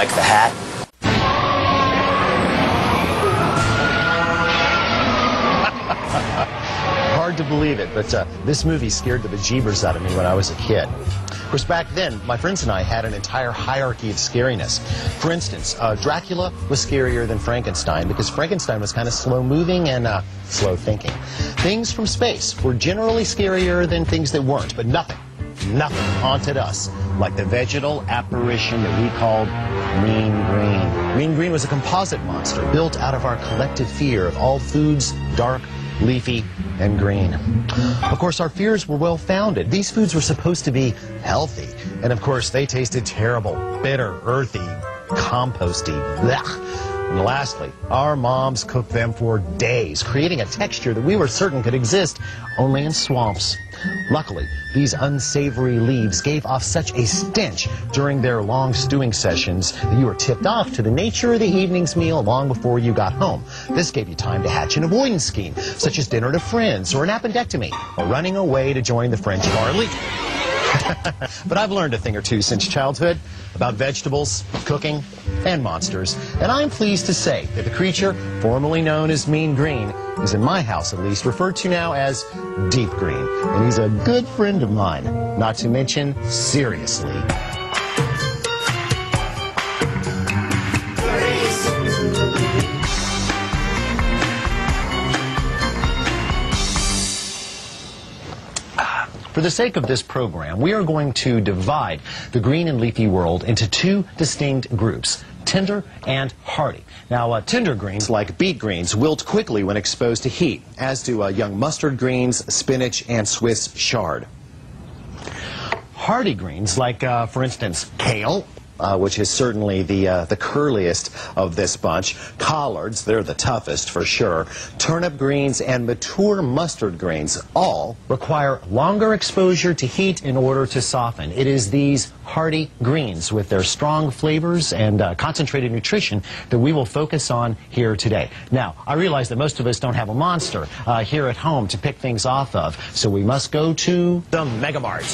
like the hat? Hard to believe it, but this movie scared the bejeebers out of me when I was a kid. Of course, back then, my friends and I had an entire hierarchy of scariness. For instance, Dracula was scarier than Frankenstein because Frankenstein was kind of slow-moving and slow thinking. Things from space were generally scarier than things that weren't, but nothing haunted us like the vegetal apparition that we called Mean Green. Mean Green was a composite monster built out of our collective fear of all foods dark, leafy, and green. Of course, our fears were well-founded. These foods were supposed to be healthy, and of course, they tasted terrible, bitter, earthy, composty. Blech. And lastly, our moms cooked them for days, creating a texture that we were certain could exist only in swamps. Luckily, these unsavory leaves gave off such a stench during their long stewing sessions that you were tipped off to the nature of the evening's meal long before you got home. This gave you time to hatch an avoidance scheme, such as dinner to friends, or an appendectomy, or running away to join the French Bar League. But I've learned a thing or two since childhood about vegetables, cooking, and monsters. And I'm pleased to say that the creature formerly known as Mean Green is, in my house at least, referred to now as Deep Green. And he's a good friend of mine, not to mention seriously. For the sake of this program, we are going to divide the green and leafy world into two distinct groups, tender and hardy. Now, tender greens, like beet greens, wilt quickly when exposed to heat, as do young mustard greens, spinach, and Swiss chard. Hardy greens, like, for instance, kale, which is certainly the curliest of this bunch. Collards, they're the toughest for sure. Turnip greens and mature mustard greens all require longer exposure to heat in order to soften. It is these hardy greens with their strong flavors and concentrated nutrition that we will focus on here today. Now, I realize that most of us don't have a monster here at home to pick things off of, so we must go to the Mega Mart.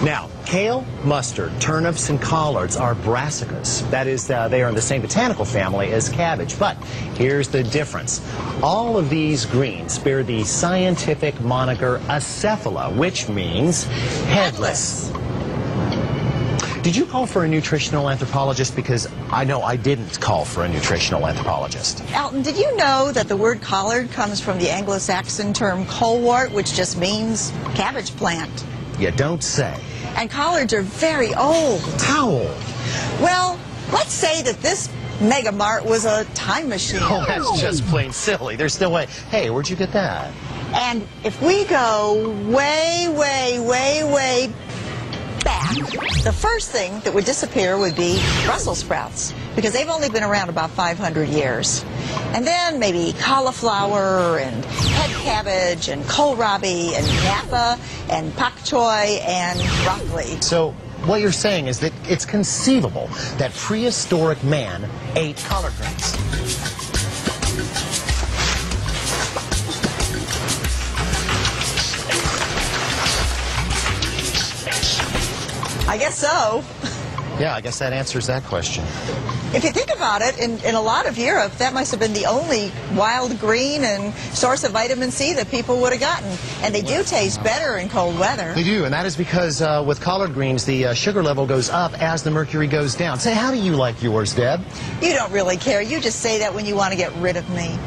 Now, kale, mustard, turnips, and collards are brassicas. That is, they are in the same botanical family as cabbage. But here's the difference. All of these greens bear the scientific moniker acephala, which means headless. Did you call for a nutritional anthropologist? Because I know I didn't call for a nutritional anthropologist. Alton, did you know that the word collard comes from the Anglo-Saxon term colewort, which just means cabbage plant? You don't say. And collards are very old. How old? Well, let's say that this Mega Mart was a time machine. Oh, that's just plain silly. There's no way. Hey, where'd you get that? And if we go way, way, way, way back, the first thing that would disappear would be Brussels sprouts, because they've only been around about 500 years. And then maybe cauliflower and head cabbage and kohlrabi and napa and pak choy and broccoli. So what you're saying is that it's conceivable that prehistoric man ate collard greens. I guess so. Yeah, I guess that answers that question. If you think about it, in a lot of Europe, that must have been the only wild green and source of vitamin C that people would have gotten. And they do taste better in cold weather. They do, and that is because with collard greens, the sugar level goes up as the mercury goes down. Say, how do you like yours, Deb? You don't really care. You just say that when you want to get rid of me.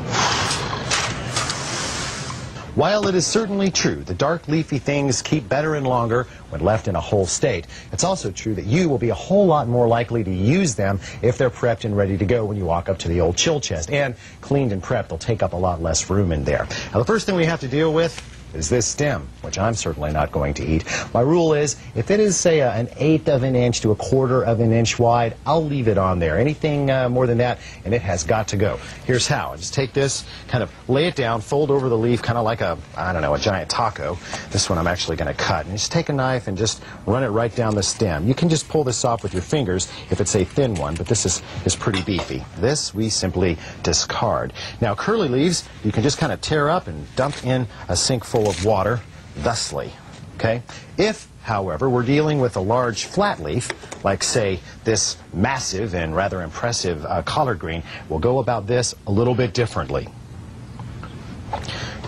While it is certainly true that dark leafy things keep better and longer when left in a whole state, it's also true that you will be a whole lot more likely to use them if they're prepped and ready to go when you walk up to the old chill chest. And cleaned and prepped, they'll take up a lot less room in there. Now, the first thing we have to deal with is this stem, which I'm certainly not going to eat. My rule is, if it is, say, an 1/8 of an inch to a 1/4 of an inch wide, I'll leave it on there. Anything more than that, and it has got to go. Here's how. I just take this, kind of lay it down, fold over the leaf, kind of like a, I don't know, a giant taco. This one I'm actually going to cut. And just take a knife and just run it right down the stem. You can just pull this off with your fingers if it's a thin one, but this is pretty beefy. This we simply discard. Now, curly leaves, you can just kind of tear up and dump in a sink full of water, thusly. Okay? If, however, we're dealing with a large flat leaf, like, say, this massive and rather impressive collard green, we'll go about this a little bit differently.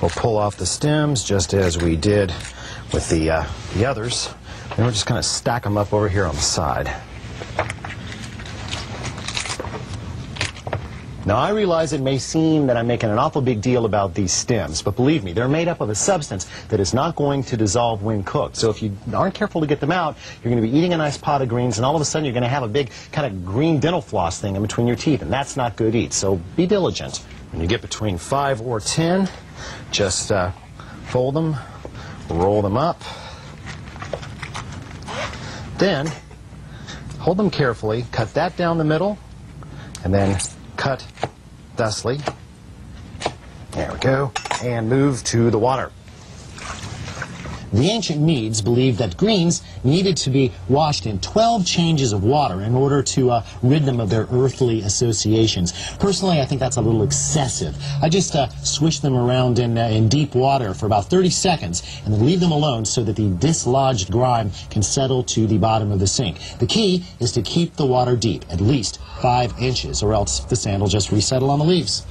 We'll pull off the stems just as we did with the others, and we're just going to stack them up over here on the side. Now, I realize it may seem that I'm making an awful big deal about these stems, but believe me, they're made up of a substance that is not going to dissolve when cooked. So if you aren't careful to get them out, you're going to be eating a nice pot of greens, and all of a sudden you're going to have a big kind of green dental floss thing in between your teeth, and that's not good to eat. So be diligent. When you get between 5 or 10, just fold them, roll them up, then hold them carefully, cut that down the middle, and then cut thusly. There we go. And move to the water. The ancient Medes believed that greens needed to be washed in 12 changes of water in order to rid them of their earthly associations. Personally, I think that's a little excessive. I just swish them around in deep water for about 30 seconds and then leave them alone so that the dislodged grime can settle to the bottom of the sink. The key is to keep the water deep, at least 5 inches, or else the sand will just resettle on the leaves.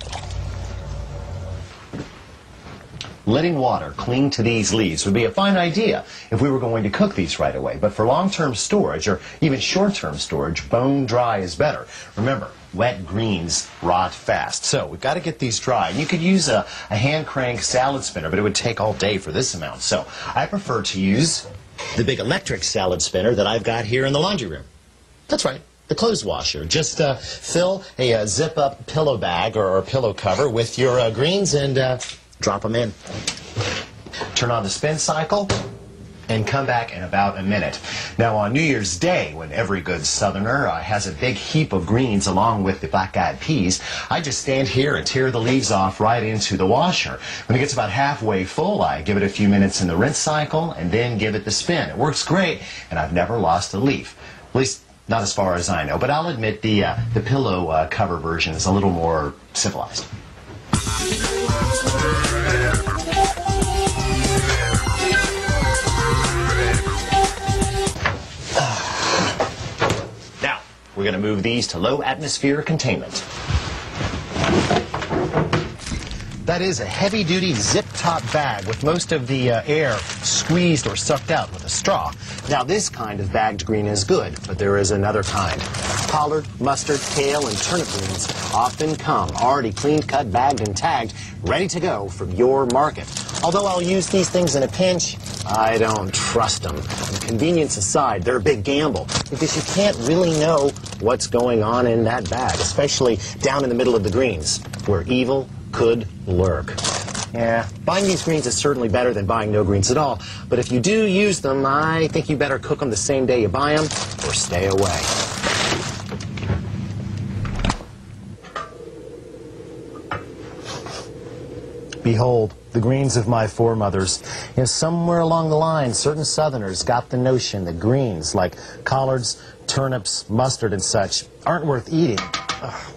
Letting water cling to these leaves would be a fine idea if we were going to cook these right away. But for long-term storage or even short-term storage, bone dry is better. Remember, wet greens rot fast. So we've got to get these dry. And you could use a hand crank salad spinner, but it would take all day for this amount. So I prefer to use the big electric salad spinner that I've got here in the laundry room. That's right. The clothes washer. Just fill a zip-up pillow bag or pillow cover with your greens and drop them in. Turn on the spin cycle and come back in about a minute. Now on New Year's Day, when every good Southerner has a big heap of greens along with the black-eyed peas, I just stand here and tear the leaves off right into the washer. When it gets about halfway full, I give it a few minutes in the rinse cycle and then give it the spin. It works great, and I've never lost a leaf. At least not as far as I know. But I'll admit the pillow cover version is a little more civilized. Now, we're going to move these to low atmosphere containment. That is a heavy-duty zip-top bag with most of the air squeezed or sucked out with a straw. Now, this kind of bagged green is good, but there is another kind. Collard, mustard, kale, and turnip greens often come already cleaned, cut, bagged, and tagged, ready to go from your market. Although I'll use these things in a pinch, I don't trust them. And convenience aside, they're a big gamble because you can't really know what's going on in that bag, especially down in the middle of the greens, where evil could lurk. Yeah, buying these greens is certainly better than buying no greens at all, but if you do use them, I think you better cook them the same day you buy them or stay away. Behold, the greens of my foremothers. You know, somewhere along the line, certain Southerners got the notion that greens, like collards, turnips, mustard, and such, aren't worth eating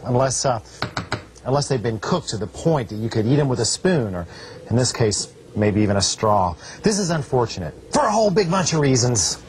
unless they've been cooked to the point that you could eat them with a spoon, or, in this case, maybe even a straw. This is unfortunate, for a whole big bunch of reasons.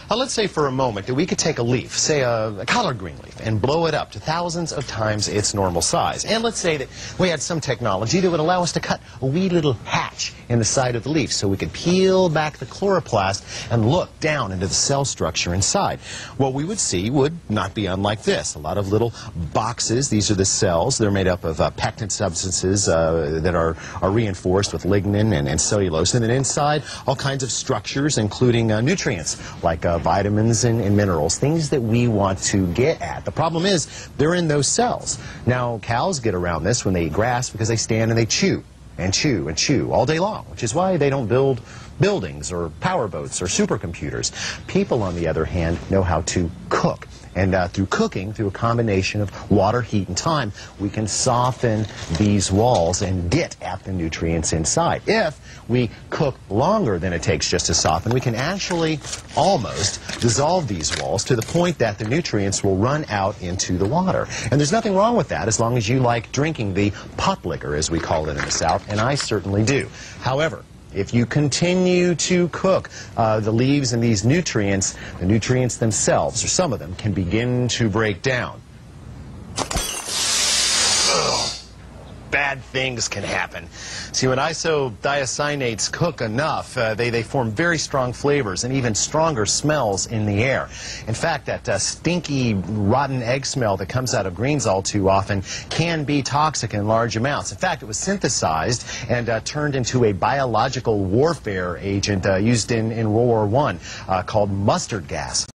Let's say for a moment that we could take a leaf, say a collard green leaf, and blow it up to thousands of times its normal size. And let's say that we had some technology that would allow us to cut a wee little hatch in the side of the leaf so we could peel back the chloroplast and look down into the cell structure inside. What we would see would not be unlike this. A lot of little boxes. These are the cells. They're made up of pectin substances that are reinforced with lignin and cellulose. And then inside, all kinds of structures, including nutrients like vitamins and minerals, things that we want to get at. The problem is they're in those cells. Now, cows get around this when they eat grass because they stand and they chew and chew and chew all day long, which is why they don't build buildings or power boats or supercomputers. People, on the other hand, know how to cook. And through cooking, through a combination of water, heat, and time, we can soften these walls and get at the nutrients inside. If we cook longer than it takes just to soften, we can actually almost dissolve these walls to the point that the nutrients will run out into the water. And there's nothing wrong with that as long as you like drinking the pot liquor, as we call it in the South, and I certainly do. However, if you continue to cook the leaves and these nutrients, the nutrients themselves, or some of them, can begin to break down. Bad things can happen. See, when isothiocyanates cook enough, they form very strong flavors and even stronger smells in the air. In fact, that stinky, rotten egg smell that comes out of greens all too often can be toxic in large amounts. In fact, it was synthesized and turned into a biological warfare agent used in World War I called mustard gas.